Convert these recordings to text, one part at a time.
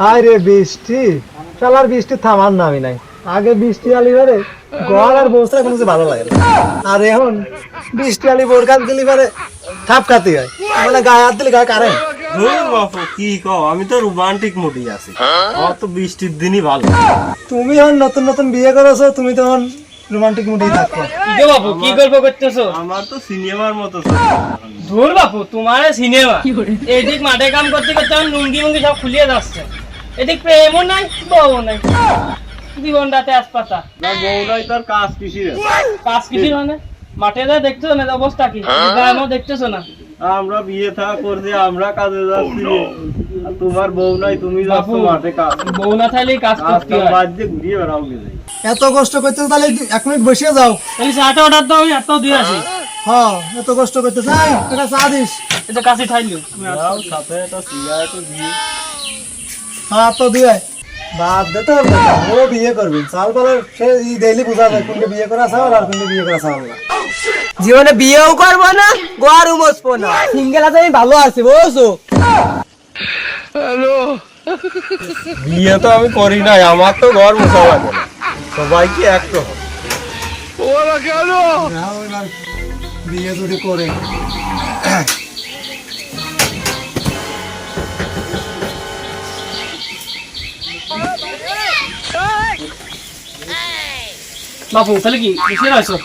হায় রে বৃষ্টি, শালার বৃষ্টি থামার নামই নাই। আগে বৃষ্টি আলি পারে ঘর আর বসে কোনো কিছু ভালো লাগে না, আর এখন বৃষ্টি আলি বোরকাত দিলি পারে থাপ খাতি হয়, মানে গায়ে হাত দিলে গায়ে কারেন্ট। ধুর বাপু কি কও, আমি তো রোমান্টিক মুডই আছি। আমার তো বৃষ্টির দিনই ভালো। তুমি এখন নতুন নতুন বিয়ে করেছো, তুমি তখন রোমান্টিক মুডেই থাকো। কি বাপু কি গল্প করতেছো? আমার তো সিনেমার মতো ধুর বাপু তোমার সিনেমা। এদিক মাঠে কাম করতে করতে আমার লুঙ্গি মুঙ্গি সব খুলিয়ে যাচ্ছে, এদিক প্রেমও নাই বউও নাই, জীবনটাতে আসপাতা। না বউরাই তার কাজ কিসির? কাজ কিছু মানে মাঠে যা দেখতেছো না অবস্থা কি, গায়ে দেখতেছো না? আমরা বিয়ে থা করছি, আমরা কাজে যাচ্ছি, আর তোমার বউ নাই, তুমি যাচ্ছ মাঠে কাজ। বউ না থাকলে কাজ করতে হয়। বাদ দিয়ে ঘুরিয়ে বেড়াও গেলে। এত কষ্ট করতেছো তাহলে 1 মিনিট বসিয়ে যাও। তাহলে চাটা অর্ডার দাও, আমি এত দিয়ে আসি। হ্যাঁ, এত কষ্ট করতে চাই, এটা চা দিস। এটা কাছে ঠাইলো যাও সাথে একটা সিগারেট দিয়ে। হ্যাঁ তো দিয়ে বাদ দে তো, ও বিয়ে করবি চাল বলে সে ডেইলি বোঝা যায় কোনটা বিয়ে করা চাল আর কোনটা বিয়ে করা চাল না। জীবনে বিয়েও করবো না, গোয়ারও বসবো না, সিঙ্গেল আছে আমি ভালো আছি বুঝছো। বিয়ে তো আমি করি নাই, আমার তো ঘর মোছা লাগে না, সবাই কি একরকম? নাও এবার বিয়ে যদি করে বাপু তাহলে কি কিসের আছো?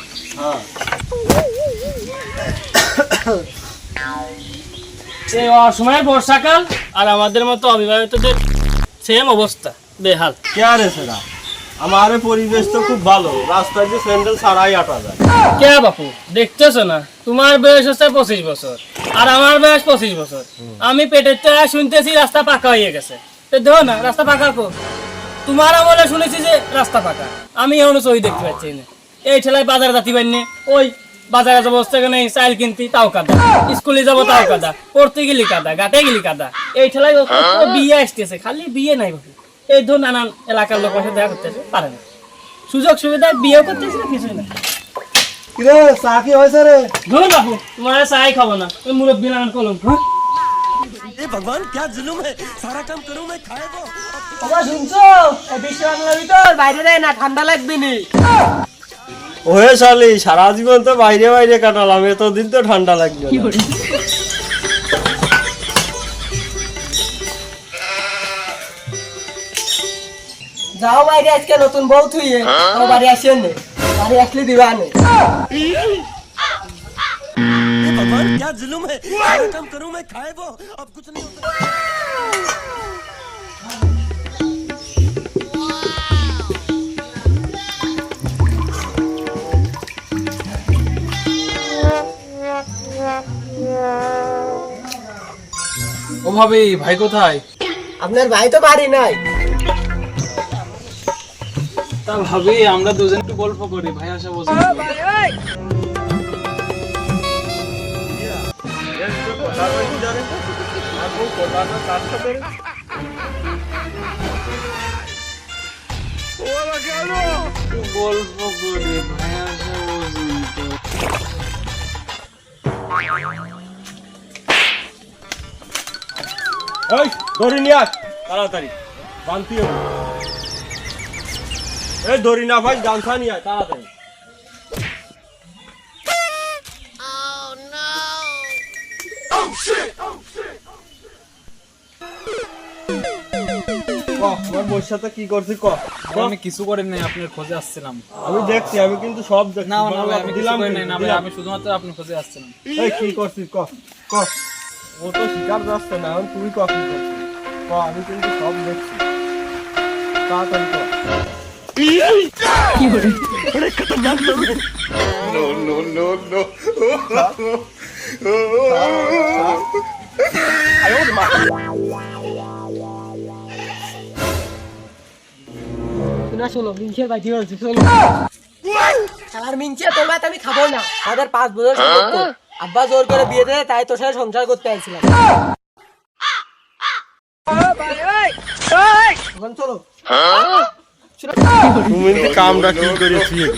এই অসময়ের বর্ষাকাল আর আমাদের মতো অবিবাহিতদের সেম অবস্থা, বেহাল। কে রে সেরা? আমার পরিবেশ তো খুব ভালো, রাস্তায় যে স্যান্ডেল ছাড়াই আটা যায়। কে বাপু দেখতেছো না, তোমার বয়স হচ্ছে 25 বছর আর আমার বয়স 25 বছর। আমি পেটের তো শুনতেছি রাস্তা পাকা হয়ে গেছে, তো দেখো না রাস্তা পাকা কো। তোমার আমলে শুনেছি যে রাস্তা পাকা, আমি এখনো সই দেখতে পাচ্ছি না। এই ঠেলায় বাজারে যাতি পারিনি, ওই বাজারে যাবো সেখানে চাইল কিনতি তাও কাদা, স্কুলে যাবো তাও কাদা, পড়তে গেলি কাদা, গাতে গেলি কাদা। এই ঠেলায় বিয়ে আসতেছে, খালি বিয়ে নাই বাপু। এই ধর নানান এলাকার লোকের সাথে দেখা করতেছে পারে না, সুযোগ সুবিধা বিয়েও করতেছে না, কিছুই না। কিরে চা কি হয়েছে রে? ধরুন বাপু তোমার চাই খাবো না, ওই মুরব্বী নানান কলম। ভগবান কে জুলুম है, सारा काम करूं मैं खाएगा। বাবা শুনছো, এই বৃষ্টি বাংলার ভিতর বাইরে যায় না, ঠান্ডা লাগবে নি। ওহে শালি, সারা জীবন তো বাইরে বাইরে কাটালাম, এতদিন তো ঠান্ডা লাগবে না। যাও বাইরে, আজকে নতুন বউ থুইয়ে আমার বাড়ি আসেন নে, বাড়ি আসলে দিবা নে। भगवान क्या जुलुम है, सारा काम करूं मैं खाए वो, अब कुछ नहीं होता। ও ভাবি, ভাই কোথায়? আপনার ভাই তো বাড়ি নাই। তা ভাবি আমরা দুজন একটু গল্প করি, ভাই আসা বসে। গল্প করি, ভাই আসা বসে। এই দড়ি নিয়ে আস তাড়াতাড়ি, বানতি হবে। এই দড়ি না ভাই, গামছা নিয়ে আয় তাড়াতাড়ি। আমার বউর সাথে কি করছিস ক? আমি কিছু করি নাই, আপনার খোঁজে আসছিলাম। আমি দেখছি, আমি কিন্তু সব দেখছি। না না ভাই, আমি কিছু দিলাম করি নাই, না ভাই, দিলাম। আমি শুধুমাত্র আপনার খোঁজে আসছিলাম। এই কি করছিস ক ক? ও তো শিকার যাচ্ছে না, এখন তুই ক কি করছিস ক? আমি কিন্তু সব দেখছি, তাড়াতাড়ি ক। শোনা শোনো, মিংসের বাড়ি বলছি শোনো। আর মিংসে তোর ভাত আমি খাবো না, তাদের 5 বছর সম্পর্ক, আব্বা জোর করে বিয়ে দেয়, তাই তোর সাথে সংসার করতে আইছিলাম। এখন চলো। তুমি তো কামটা কি করেছিস?